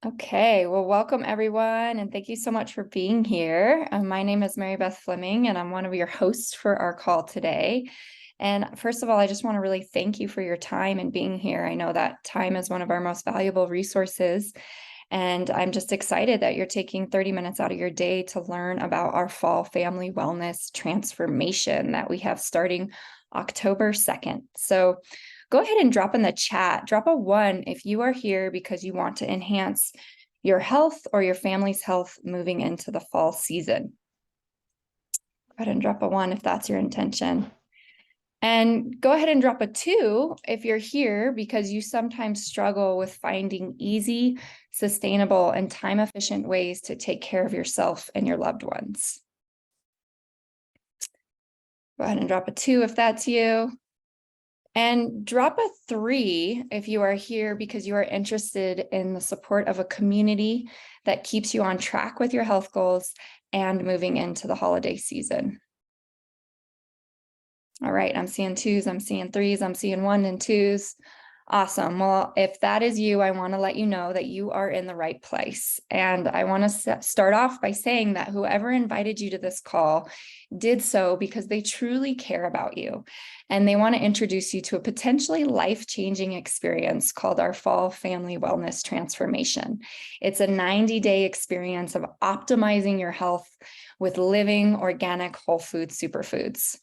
Okay, well, welcome everyone, and thank you so much for being here. My name is Mary Beth Fleming, and I'm one of your hosts for our call today. And first of all, I just want to really thank you for your time and being here. I know that time is one of our most valuable resources, and I'm just excited that you're taking 30 minutes out of your day to learn about our fall family wellness transformation that we have starting October 2nd. So go ahead and drop in the chat, drop a 1 if you are here because you want to enhance your health or your family's health moving into the fall season. Go ahead and drop a 1 if that's your intention. And go ahead and drop a 2 if you're here because you sometimes struggle with finding easy, sustainable, and time-efficient ways to take care of yourself and your loved ones. Go ahead and drop a 2 if that's you. And drop a 3 if you are here because you are interested in the support of a community that keeps you on track with your health goals and moving into the holiday season. All right, I'm seeing 2s, I'm seeing 3s, I'm seeing 1 and 2s. Awesome. Well, if that is you, I want to let you know that you are in the right place. And I want to start off by saying that whoever invited you to this call did so because they truly care about you. And they want to introduce you to a potentially life-changing experience called our Fall Family Wellness Transformation. It's a 90-day experience of optimizing your health with living, organic, whole food superfoods.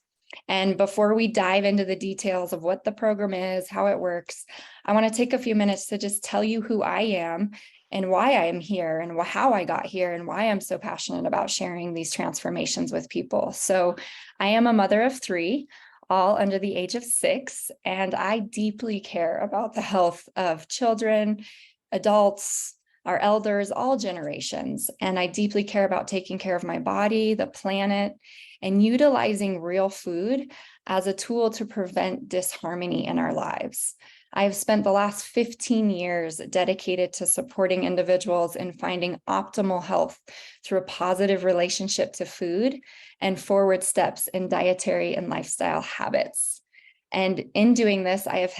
And before we dive into the details of what the program is, how it works, I want to take a few minutes to just tell you who I am and why I am here and how I got here and why I'm so passionate about sharing these transformations with people. So I am a mother of 3, all under the age of 6, and I deeply care about the health of children, adults, our elders, all generations. And I deeply care about taking care of my body, the planet, and utilizing real food as a tool to prevent disharmony in our lives. I've spent the last 15 years dedicated to supporting individuals in finding optimal health through a positive relationship to food and forward steps in dietary and lifestyle habits. And in doing this, I have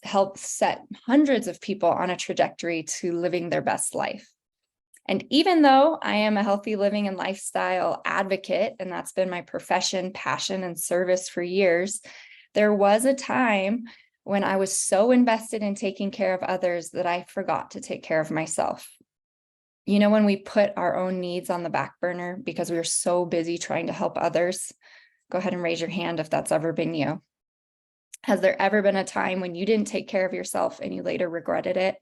helped set hundreds of people on a trajectory to living their best life. And even though I am a healthy living and lifestyle advocate, and that's been my profession, passion, and service for years, there was a time when I was so invested in taking care of others that I forgot to take care of myself. You know, when we put our own needs on the back burner because we were so busy trying to help others, go ahead and raise your hand if that's ever been you. Has there ever been a time when you didn't take care of yourself and you later regretted it?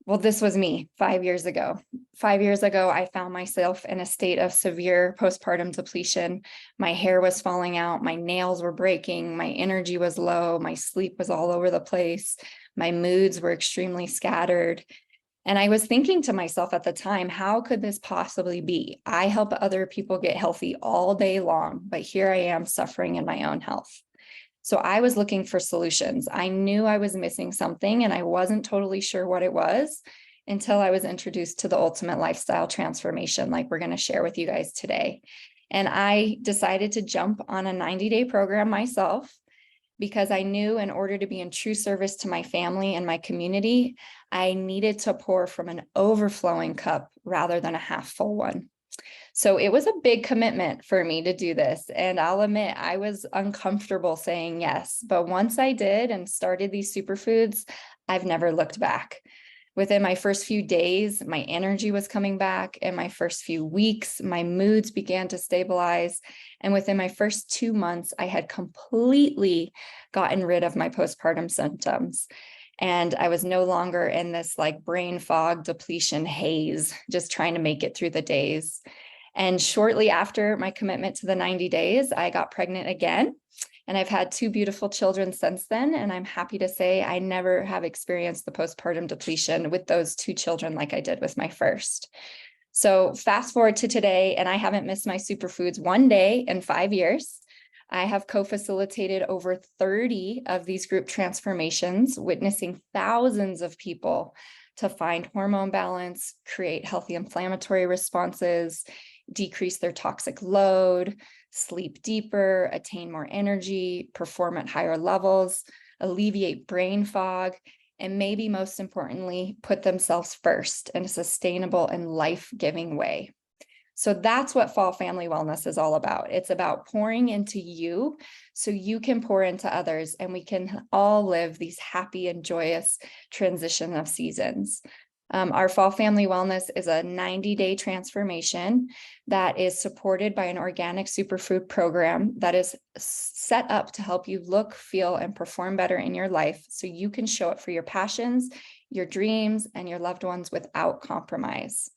Well, this was me 5 years ago. 5 years ago, I found myself in a state of severe postpartum depletion. My hair was falling out, my nails were breaking, my energy was low, my sleep was all over the place, my moods were extremely scattered. And I was thinking to myself at the time, how could this possibly be? I help other people get healthy all day long, but here I am suffering in my own health. So I was looking for solutions. I knew I was missing something and I wasn't totally sure what it was until I was introduced to the ultimate lifestyle transformation like we're going to share with you guys today. And I decided to jump on a 90-day program myself because I knew in order to be in true service to my family and my community, I needed to pour from an overflowing cup rather than a half full one. So it was a big commitment for me to do this. And I'll admit I was uncomfortable saying yes. But once I did and started these superfoods, I've never looked back. Within my first few days, my energy was coming back. In my first few weeks, my moods began to stabilize. And within my first 2 months, I had completely gotten rid of my postpartum symptoms. And I was no longer in this like brain fog depletion haze, just trying to make it through the days. And shortly after my commitment to the 90 days, I got pregnant again. And I've had 2 beautiful children since then. And I'm happy to say I never have experienced the postpartum depletion with those 2 children like I did with my first. So fast forward to today, and I haven't missed my superfoods one day in 5 years. I have co-facilitated over 30 of these group transformations, witnessing thousands of people to find hormone balance, create healthy inflammatory responses, decrease their toxic load, sleep deeper, attain more energy, perform at higher levels, alleviate brain fog, and maybe most importantly, put themselves first in a sustainable and life-giving way. So that's what Fall Family Wellness is all about. It's about pouring into you so you can pour into others, and we can all live these happy and joyous transition of seasons. Our Fall Family Wellness is a 90-day transformation that is supported by an organic superfood program that is set up to help you look, feel, and perform better in your life so you can show up for your passions, your dreams, and your loved ones without compromise.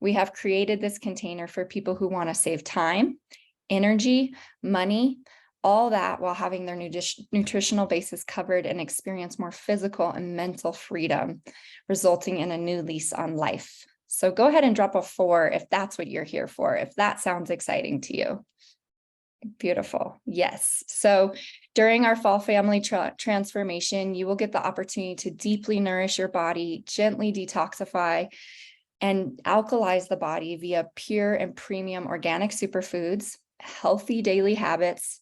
We have created this container for people who want to save time, energy, money, all that while having their nutritional basis covered and experience more physical and mental freedom, resulting in a new lease on life. So go ahead and drop a 4 if that's what you're here for, if that sounds exciting to you. Beautiful. Yes. So during our Fall Family transformation, you will get the opportunity to deeply nourish your body, gently detoxify, and alkalize the body via pure and premium organic superfoods, healthy daily habits,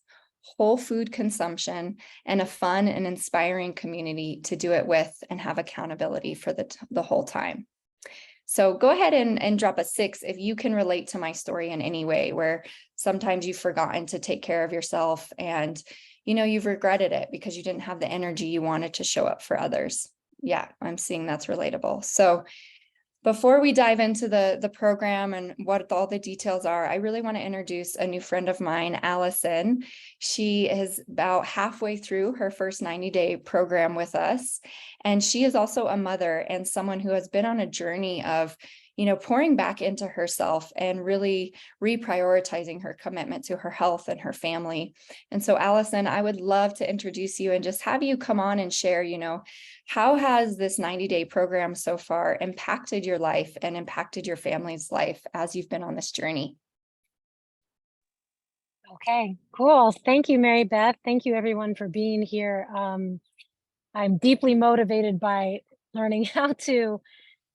whole food consumption, and a fun and inspiring community to do it with and have accountability for the whole time. So go ahead and drop a 6 if you can relate to my story in any way, where sometimes you've forgotten to take care of yourself and you've regretted it because you didn't have the energy you wanted to show up for others. Yeah, I'm seeing that's relatable. So before we dive into the program and what all the details are, I really want to introduce a new friend of mine, Allison. She is about halfway through her first 90-day program with us. And she is also a mother and someone who has been on a journey of, pouring back into herself and really reprioritizing her commitment to her health and her family. And so, Allison, I would love to introduce you and just have you come on and share, how has this 90-day program so far impacted your life and impacted your family's life as you've been on this journey? Okay, cool. Thank you, Mary Beth. Thank you, everyone, for being here. I'm deeply motivated by learning how to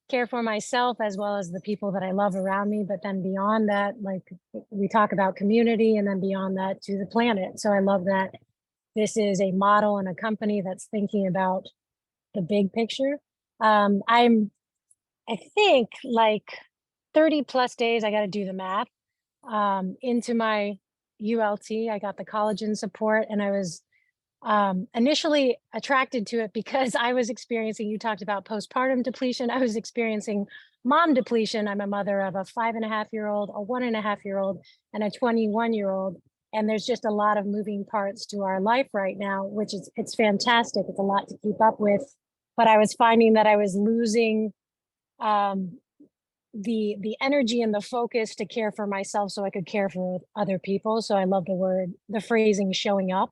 care for myself as well as the people that I love around me. But then beyond that, like we talk about community, and then beyond that to the planet. So I love that this is a model and a company that's thinking about the big picture. I think like 30 plus days, I got to do the math, into my ULT. I got the collagen support, and I was initially attracted to it because I was experiencing, you talked about postpartum depletion. I was experiencing mom depletion. I'm a mother of a 5.5-year-old, a 1.5-year-old, and a 21-year-old. And there's just a lot of moving parts to our life right now, which it's fantastic. It's a lot to keep up with. But I was finding that I was losing the energy and the focus to care for myself so I could care for other people. So I love the phrasing showing up,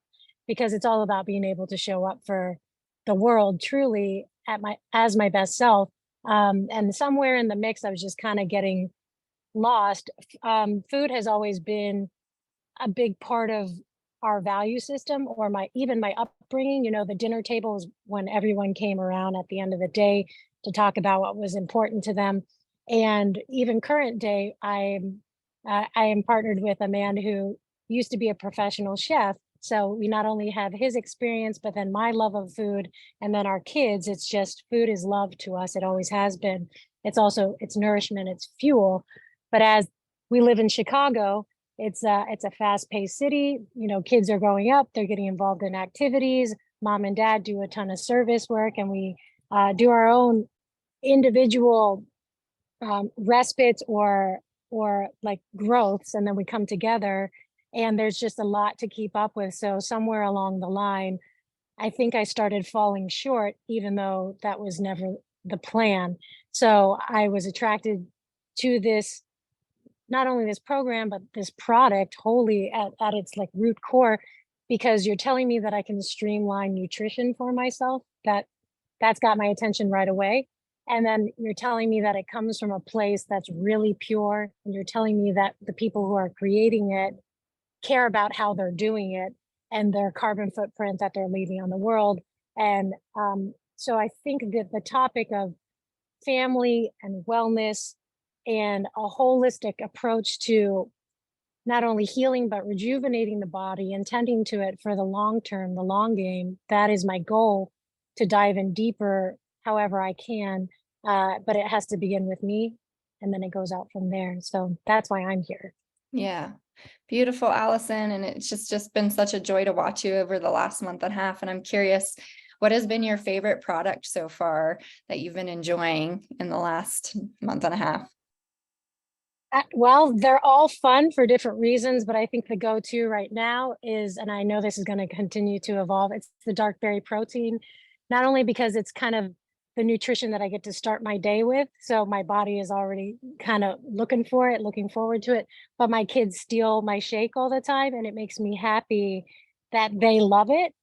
because it's all about being able to show up for the world truly as my best self. And somewhere in the mix, I was just kind of getting lost. Food has always been a big part of our value system, or even my upbringing. The dinner table is when everyone came around at the end of the day to talk about what was important to them. And even current day, I am partnered with a man who used to be a professional chef. So we not only have his experience, but then my love of food, and then our kids. It's just food is love to us. It always has been. It's nourishment, it's fuel. But as we live in Chicago, it's a fast-paced city. Kids are growing up, they're getting involved in activities. Mom and dad do a ton of service work, and we do our own individual respites or like growths, and then we come together, and there's just a lot to keep up with. So somewhere along the line, I think I started falling short, even though that was never the plan. So I was attracted to this, not only this program, but this product wholly at its like root core, because you're telling me that I can streamline nutrition for myself. That's got my attention right away. And then you're telling me that it comes from a place that's really pure. And you're telling me that the people who are creating it care about how they're doing it and their carbon footprint that they're leaving on the world. And so I think that the topic of family and wellness and a holistic approach to not only healing, but rejuvenating the body and tending to it for the long term, the long game, that is my goal. to dive in deeper however I can. But it has to begin with me, and then it goes out from there. So that's why I'm here. Yeah. Beautiful, Allison. And it's just been such a joy to watch you over the last month and a half. And I'm curious, what has been your favorite product so far that you've been enjoying in the last month and a half? Well, they're all fun for different reasons, but I think the go-to right now is, and I know this is going to continue to evolve, it's the dark berry protein, not only because it's kind of the nutrition that I get to start my day with, so my body is already kind of looking for it, looking forward to it, but my kids steal my shake all the time, and it makes me happy that they love it.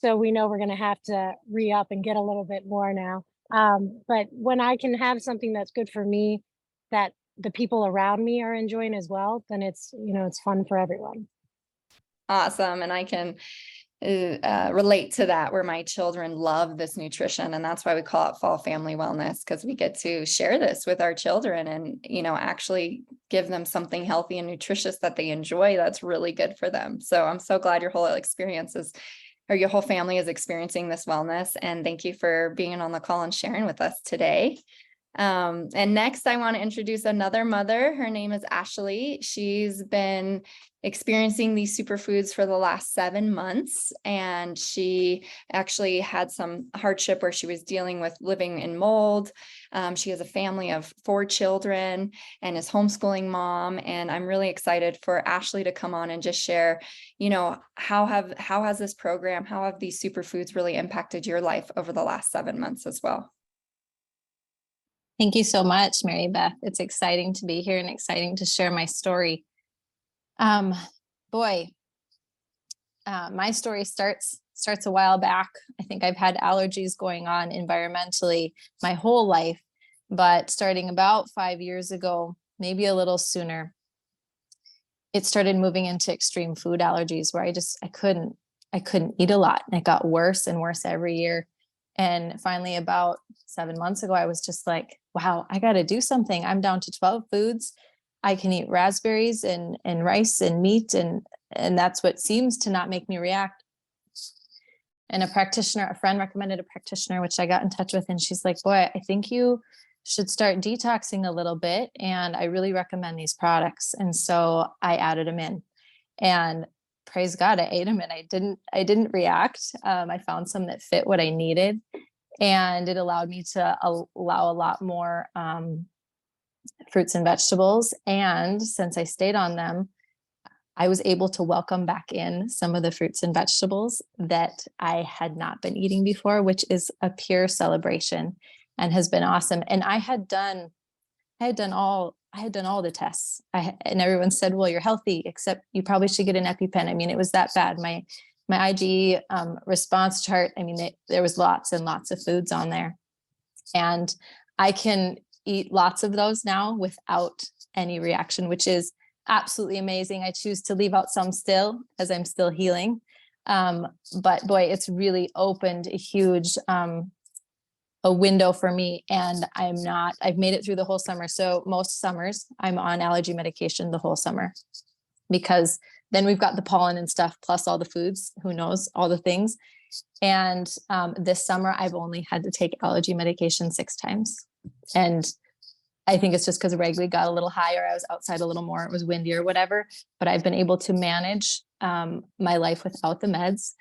So we know we're going to have to re-up and get a little bit more now. But when I can have something that's good for me, that the people around me are enjoying as well, then it's, it's fun for everyone. Awesome. And I can relate to that, where my children love this nutrition. And that's why we call it Fall Family Wellness, because we get to share this with our children and, actually give them something healthy and nutritious that they enjoy. That's really good for them. So I'm so glad your whole experience is, or your whole family is experiencing this wellness. And thank you for being on the call and sharing with us today. And next, I want to introduce another mother. Her name is Ashley. She's been experiencing these superfoods for the last 7 months, and she actually had some hardship where she was dealing with living in mold. She has a family of 4 children and is homeschooling mom. And I'm really excited for Ashley to come on and just share, how has this program, how have these superfoods really impacted your life over the last 7 months as well? Thank you so much, Mary Beth. It's exciting to be here and exciting to share my story. Boy, my story starts a while back. I think I've had allergies going on environmentally my whole life, but starting about 5 years ago, maybe a little sooner, it started moving into extreme food allergies where I couldn't eat a lot, and it got worse and worse every year. And finally, about 7 months ago, I was just like, wow, I got to do something. I'm down to 12 foods. I can eat raspberries and rice and meat. And that's what seems to not make me react. And a friend recommended a practitioner, which I got in touch with. And she's like, boy, I think you should start detoxing a little bit. And I really recommend these products. And so I added them in, and praise God, I ate them and I didn't react. I found some that fit what I needed, and it allowed me to allow a lot more fruits and vegetables. And since I stayed on them, I was able to welcome back in some of the fruits and vegetables that I had not been eating before, which is a pure celebration and has been awesome. And I had done all the tests. And everyone said, well, you're healthy, except you probably should get an EpiPen. I mean, it was that bad. My IG response chart, I mean, there was lots and lots of foods on there. And I can eat lots of those now without any reaction, which is absolutely amazing. I choose to leave out some still, as I'm still healing. But boy, it's really opened a huge a window for me. And I've made it through the whole summer. So most summers I'm on allergy medication the whole summer, because then we've got the pollen and stuff, plus all the foods, who knows, all the things. And this summer I've only had to take allergy medication 6 times. And I think it's just because Wrigley got a little higher. I was outside a little more. It was windy or whatever, but I've been able to manage my life without the meds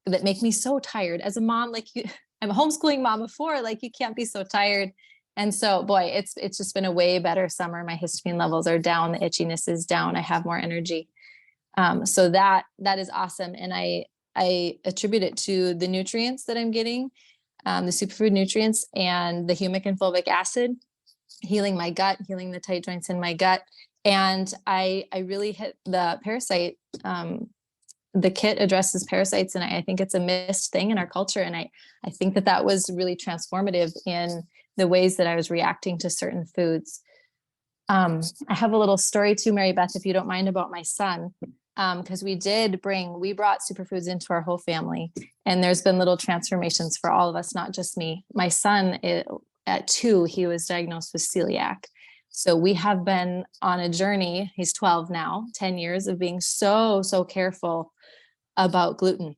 that make me so tired as a mom. Like I'm a homeschooling mom before, like you can't be so tired. And so, boy, it's just been a way better summer. My histamine levels are down. The itchiness is down. I have more energy. So that is awesome. And I attribute it to the nutrients that I'm getting, the superfood nutrients and the humic and fulvic acid, healing my gut, healing the tight joints in my gut. And I really hit the parasite. The kit addresses parasites, and I think it's a missed thing in our culture. And I think that was really transformative in the ways that I was reacting to certain foods. I have a little story too, Mary Beth, if you don't mind, about my son. Because we brought superfoods into our whole family, and there's been little transformations for all of us, not just me. My son, at 2, he was diagnosed with celiac. So we have been on a journey. He's 12 now, 10 years of being so careful about gluten.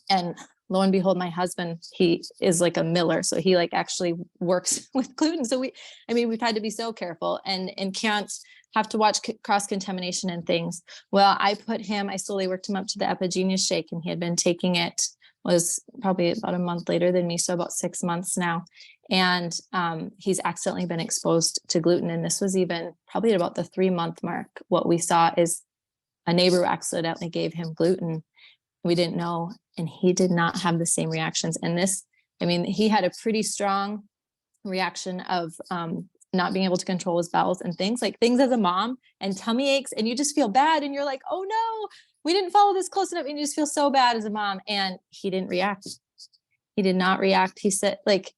And lo and behold, my husband, he is like a miller. So he like actually works with gluten. So we've had to be so careful and can't have to watch cross contamination and things. Well, I slowly worked him up to the Epigenius shake, and he had been taking it, was probably about a month later than me. So about 6 months now. And he's accidentally been exposed to gluten. And this was even probably at about the 3-month mark. What we saw is a neighbor accidentally gave him gluten. We didn't know, and he did not have the same reactions. And he had a pretty strong reaction of not being able to control his bowels and things as a mom, and tummy aches, and you just feel bad, and you're like, oh no, we didn't follow this close enough, and you just feel so bad as a mom. And he didn't react. He did not react. He said, like,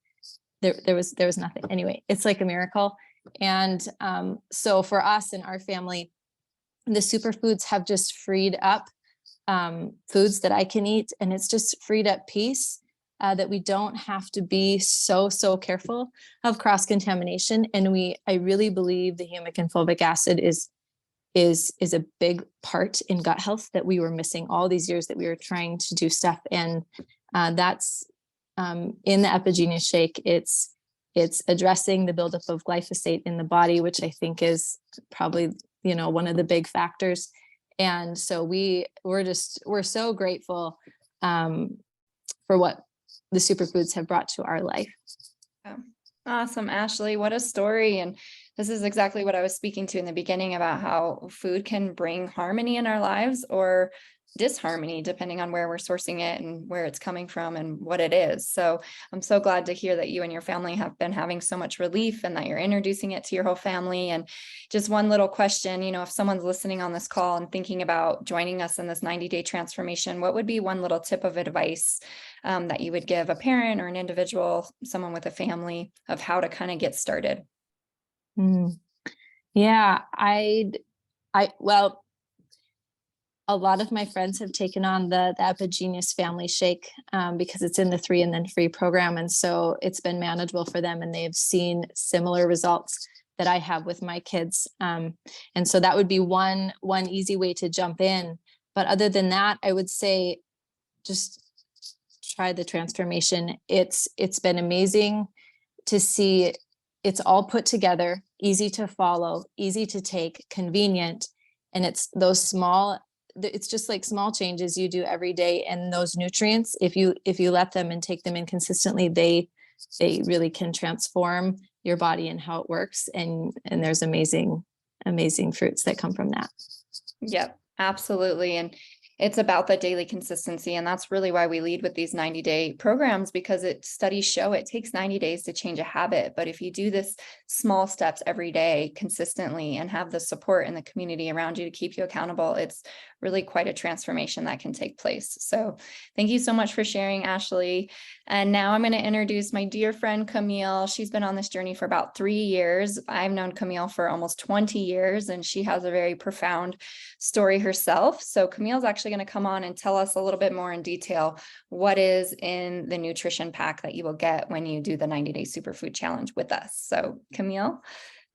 there was nothing. Anyway, it's like a miracle. And so for us and our family, the superfoods have just freed up foods that I can eat, and it's just freed up peace, that we don't have to be so careful of cross contamination. And I really believe the humic and fulvic acid is a big part in gut health that we were missing all these years that we were trying to do stuff. And that's in the Epigenius shake. It's addressing the buildup of glyphosate in the body, which I think is probably, one of the big factors. And so we're so grateful for what the superfoods have brought to our life. Yeah. Awesome, Ashley. What a story. And this is exactly what I was speaking to in the beginning about how food can bring harmony in our lives or disharmony, depending on where we're sourcing it and where it's coming from and what it is. So I'm so glad to hear that you and your family have been having so much relief and that you're introducing it to your whole family. And just one little question, if someone's listening on this call and thinking about joining us in this 90-day transformation, what would be one little tip of advice that you would give a parent or an individual, someone with a family, of how to kind of get started? Yeah, a lot of my friends have taken on the Epigenius family shake because it's in the 3 and then free program. And so it's been manageable for them, and they've seen similar results that I have with my kids. And so that would be one easy way to jump in. But other than that, I would say just try the transformation. It's been amazing to see. It's all put together, easy to follow, easy to take, convenient. And it's just like small changes you do every day. And those nutrients, if you let them and take them in consistently, they really can transform your body and how it works. And there's amazing fruits that come from that. Yep, absolutely. And it's about the daily consistency. And that's really why we lead with these 90-day programs, because studies show it takes 90 days to change a habit. But if you do this small steps every day consistently and have the support and the community around you to keep you accountable, it's really quite a transformation that can take place. So thank you so much for sharing, Ashley. And now I'm going to introduce my dear friend, Camille. She's been on this journey for about 3 years. I've known Camille for almost 20 years, and she has a very profound story herself. So Camille's actually going to come on and tell us a little bit more in detail what is in the nutrition pack that you will get when you do the 90-day superfood challenge with us. So Camille,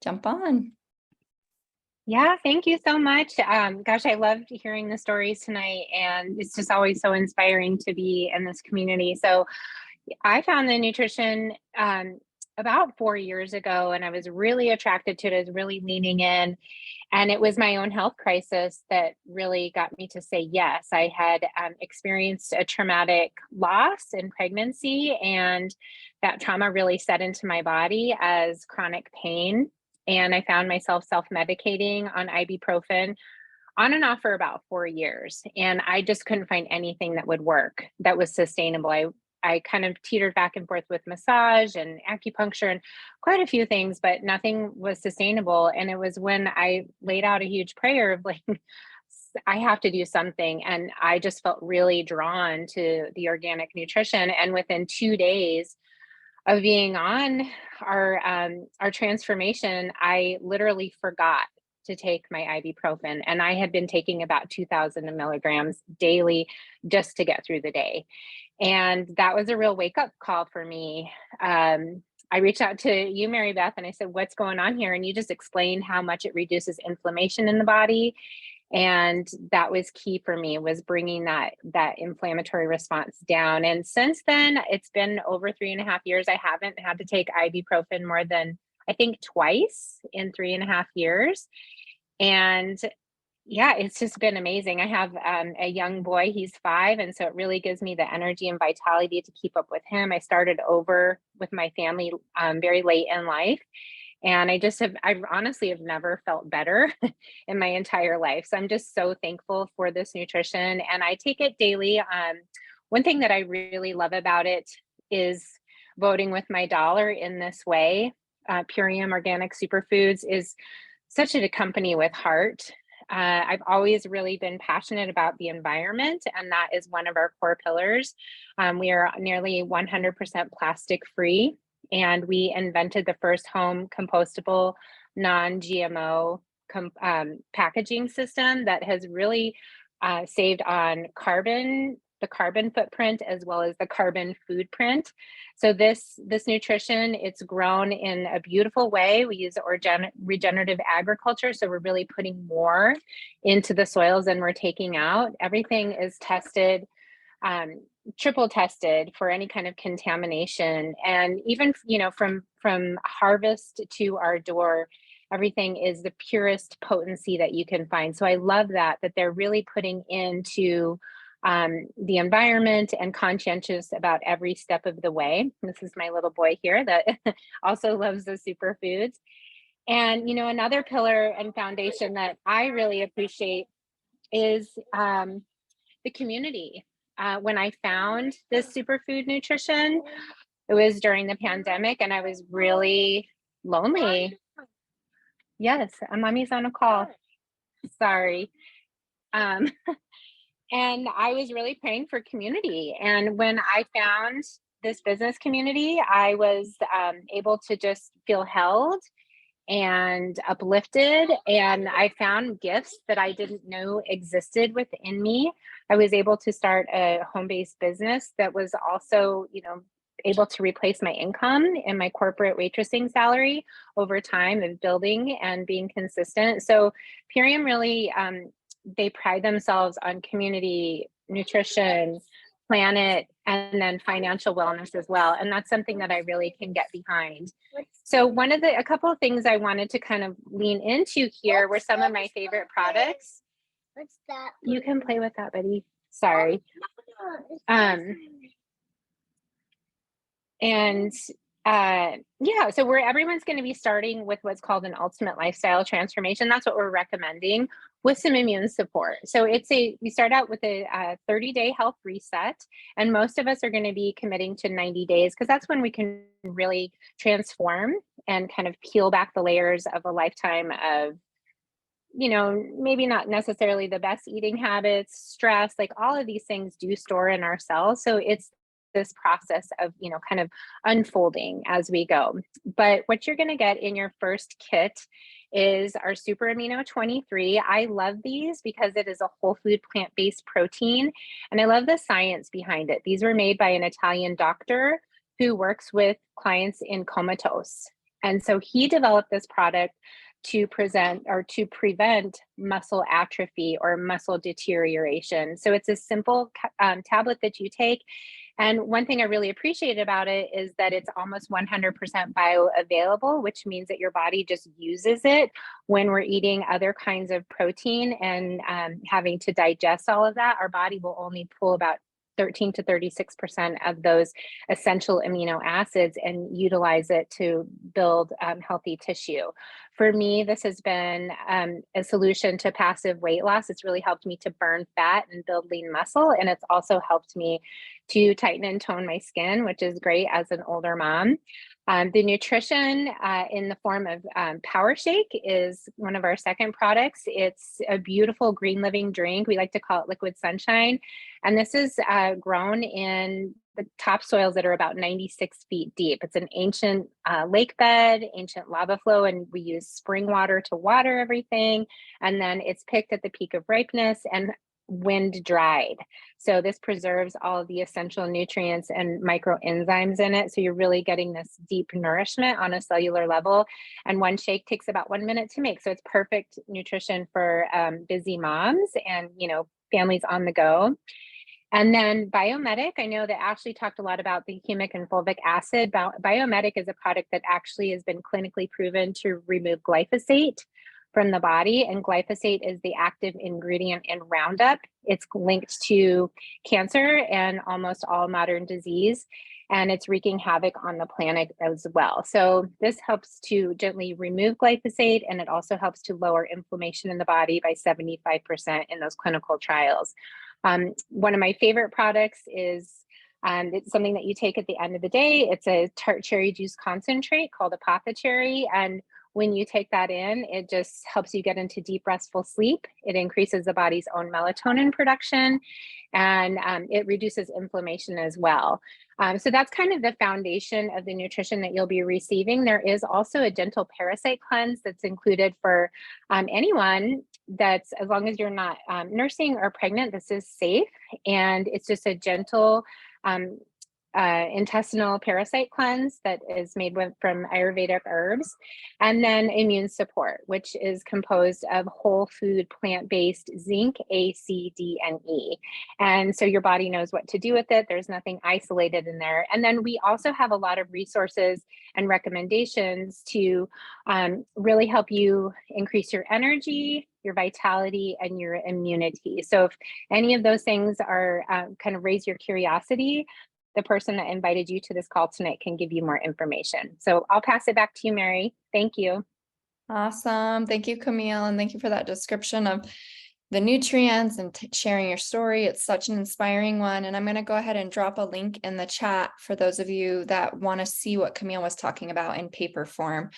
jump on. Yeah, thank you so much. Gosh, I loved hearing the stories tonight, and it's just always so inspiring to be in this community. So I found the nutrition about 4 years ago, and I was really attracted to it. I was really leaning in, and it was my own health crisis that really got me to say yes. I had experienced a traumatic loss in pregnancy, and that trauma really set into my body as chronic pain. And I found myself self-medicating on ibuprofen on and off for about 4 years. And I just couldn't find anything that would work, that was sustainable. I kind of teetered back and forth with massage and acupuncture and quite a few things, but nothing was sustainable. And it was when I laid out a huge prayer of like, I have to do something. And I just felt really drawn to the organic nutrition. And within 2 days of being on our transformation, I literally forgot to take my ibuprofen, and I had been taking about 2,000 milligrams daily just to get through the day. And that was a real wake-up call for me. I reached out to you, Mary Beth, and I said, what's going on here? And you just explained how much it reduces inflammation in the body And that was key for me, was bringing that inflammatory response down. And since then, it's been over 3.5 years. I haven't had to take ibuprofen more than, I think, twice in 3.5 years. And yeah, it's just been amazing. I have a young boy, he's 5. And so it really gives me the energy and vitality to keep up with him. I started over with my family very late in life. And I honestly have never felt better in my entire life. So I'm just so thankful for this nutrition, and I take it daily. One thing that I really love about it is voting with my dollar in this way. Purium Organic Superfoods is such a company with heart. I've always really been passionate about the environment, and that is one of our core pillars. We are nearly 100% plastic free, and we invented the first home compostable, non-GMO packaging system that has really saved on the carbon footprint, as well as the carbon food print. So this nutrition, it's grown in a beautiful way. We use regenerative agriculture, so we're really putting more into the soils than we're taking out. Everything is tested, triple tested for any kind of contamination, and even from harvest to our door, everything is the purest potency that you can find. So I love that they're really putting into the environment and conscientious about every step of the way. This is my little boy here that also loves the superfoods. And another pillar and foundation that I really appreciate is the community. When I found this superfood nutrition, it was during the pandemic, and I was really lonely. Yes, mommy's on a call. Sorry. Um, and I was really praying for community. And when I found this business community, I was able to just feel held and uplifted. And I found gifts that I didn't know existed within me. I was able to start a home-based business that was also, able to replace my income and my corporate waitressing salary over time of building and being consistent. So Purium really, they pride themselves on community, nutrition, planet, and then financial wellness as well. And that's something that I really can get behind. So a couple of things I wanted to kind of lean into here were some of my favorite products. What's that? You can play with that, buddy. Sorry. So where everyone's going to be starting with what's called an ultimate lifestyle transformation. That's what we're recommending, with some immune support. So we start out with a 30-day health reset, and most of us are going to be committing to 90 days, because that's when we can really transform and kind of peel back the layers of a lifetime of, maybe not necessarily the best eating habits, stress, like all of these things do store in our cells. So it's this process of, kind of unfolding as we go. But what you're going to get in your first kit is our Super Amino 23. I love these because it is a whole food plant-based protein, and I love the science behind it. These were made by an Italian doctor who works with clients in comatose. And so he developed this product to prevent muscle atrophy or muscle deterioration. So it's a simple tablet that you take. And one thing I really appreciate about it is that it's almost 100% bioavailable, which means that your body just uses it when we're eating other kinds of protein and having to digest all of that. Our body will only pull about 13 to 36% of those essential amino acids and utilize it to build healthy tissue. For me, this has been a solution to passive weight loss. It's really helped me to burn fat and build lean muscle. And it's also helped me to tighten and tone my skin, which is great as an older mom. The nutrition in the form of Power Shake is one of our second products. It's a beautiful green living drink. We like to call it liquid sunshine. And this is grown in the topsoils that are about 96 feet deep. It's an ancient lake bed, ancient lava flow, and we use spring water to water everything. And then it's picked at the peak of ripeness. And wind dried. So this preserves all of the essential nutrients and microenzymes in it. So you're really getting this deep nourishment on a cellular level. And one shake takes about 1 minute to make. So it's perfect nutrition for busy moms and, families on the go. And then Biomedic, I know that Ashley talked a lot about the humic and fulvic acid. Biomedic is a product that actually has been clinically proven to remove glyphosate from the body. And glyphosate is the active ingredient in Roundup. It's linked to cancer and almost all modern disease, and it's wreaking havoc on the planet as well. So this helps to gently remove glyphosate, and it also helps to lower inflammation in the body by 75% in those clinical trials. One of my favorite products is it's something that you take at the end of the day. It's a tart cherry juice concentrate called Apothecary. And when you take that in, it just helps you get into deep, restful sleep. It increases the body's own melatonin production, and it reduces inflammation as well. So that's kind of the foundation of the nutrition that you'll be receiving. There is also a gentle parasite cleanse that's included for anyone that's, as long as you're not nursing or pregnant, this is safe. And it's just a gentle intestinal parasite cleanse that is made from Ayurvedic herbs, and then immune support, which is composed of whole food, plant-based zinc, A, C, D, and E. And so your body knows what to do with it. There's nothing isolated in there. And then we also have a lot of resources and recommendations to really help you increase your energy, your vitality, and your immunity. So if any of those things are kind of raise your curiosity, the person that invited you to this call tonight can give you more information. So I'll pass it back to you, Mary. Thank you. Awesome. Thank you, Camille. And thank you for that description of the nutrients and sharing your story. It's such an inspiring one. And I'm going to go ahead and drop a link in the chat for those of you that want to see what Camille was talking about in paper form.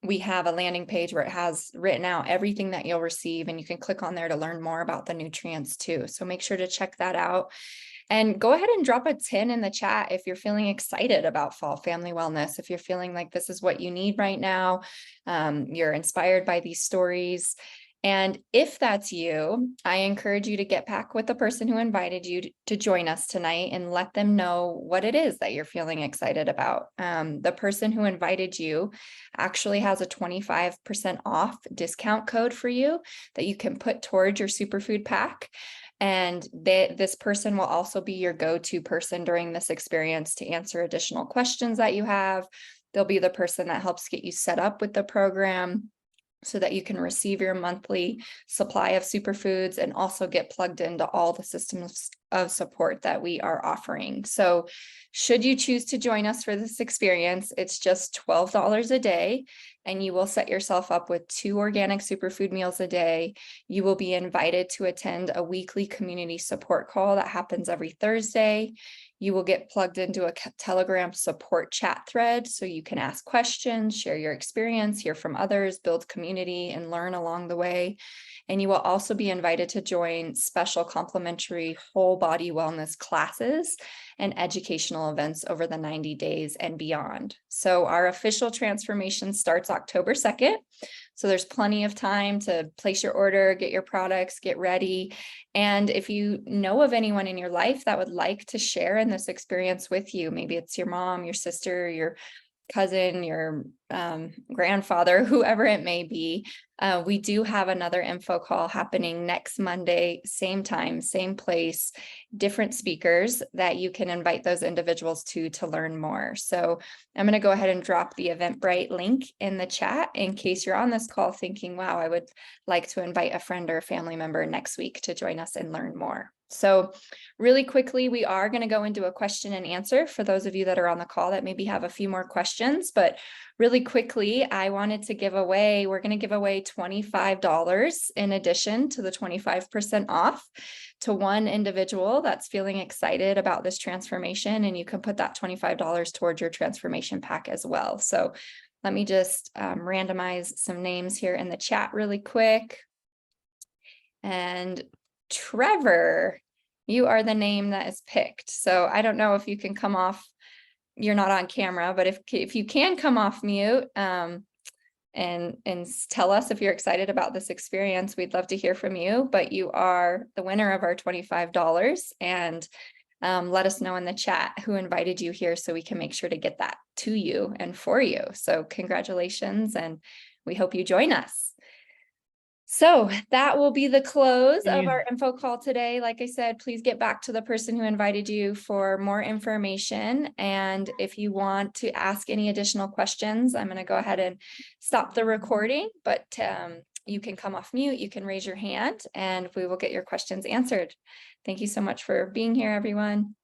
We have a landing page where it has written out everything that you'll receive, and you can click on there to learn more about the nutrients too. So make sure to check that out. And go ahead and drop a 10 in the chat if you're feeling excited about fall family wellness, if you're feeling like this is what you need right now, you're inspired by these stories. And if that's you, I encourage you to get back with the person who invited you to join us tonight and let them know what it is that you're feeling excited about. The person who invited you actually has a 25% off discount code for you that you can put towards your superfood pack. And this person will also be your go-to person during this experience to answer additional questions that you have. They'll be the person that helps get you set up with the program so that you can receive your monthly supply of superfoods and also get plugged into all the systems of support that we are offering. So should you choose to join us for this experience, it's just $12 a day, and you will set yourself up with 2 organic superfood meals a day. You will be invited to attend a weekly community support call that happens every Thursday. You will get plugged into a Telegram support chat thread so you can ask questions, share your experience, hear from others, build community, and learn along the way. And you will also be invited to join special complimentary whole body wellness classes and educational events over the 90 days and beyond. So our official transformation starts October 2nd. So there's plenty of time to place your order, get your products, get ready. And if you know of anyone in your life that would like to share in this experience with you, maybe it's your mom, your sister, your cousin, your grandfather, whoever it may be, we do have another info call happening next Monday, same time, same place, different speakers that you can invite those individuals to learn more. So I'm going to go ahead and drop the Eventbrite link in the chat in case you're on this call thinking, wow, I would like to invite a friend or a family member next week to join us and learn more. So really quickly, we are going to go into a question and answer for those of you that are on the call that maybe have a few more questions, but really quickly, I wanted to give away, we're going to give away $25 in addition to the 25% off to one individual that's feeling excited about this transformation. And you can put that $25 towards your transformation pack as well. So let me just randomize some names here in the chat really quick. And Trevor, you are the name that is picked. So I don't know if you can come off, you're not on camera, but if you can come off mute, tell us if you're excited about this experience. We'd love to hear from you, but you are the winner of our $25, and let us know in the chat who invited you here so we can make sure to get that to you and for you. So congratulations, and we hope you join us. So that will be the close of our info call today. Like I said, please get back to the person who invited you for more information. And if you want to ask any additional questions, I'm going to go ahead and stop the recording, but you can come off mute, you can raise your hand, and we will get your questions answered. Thank you so much for being here, everyone.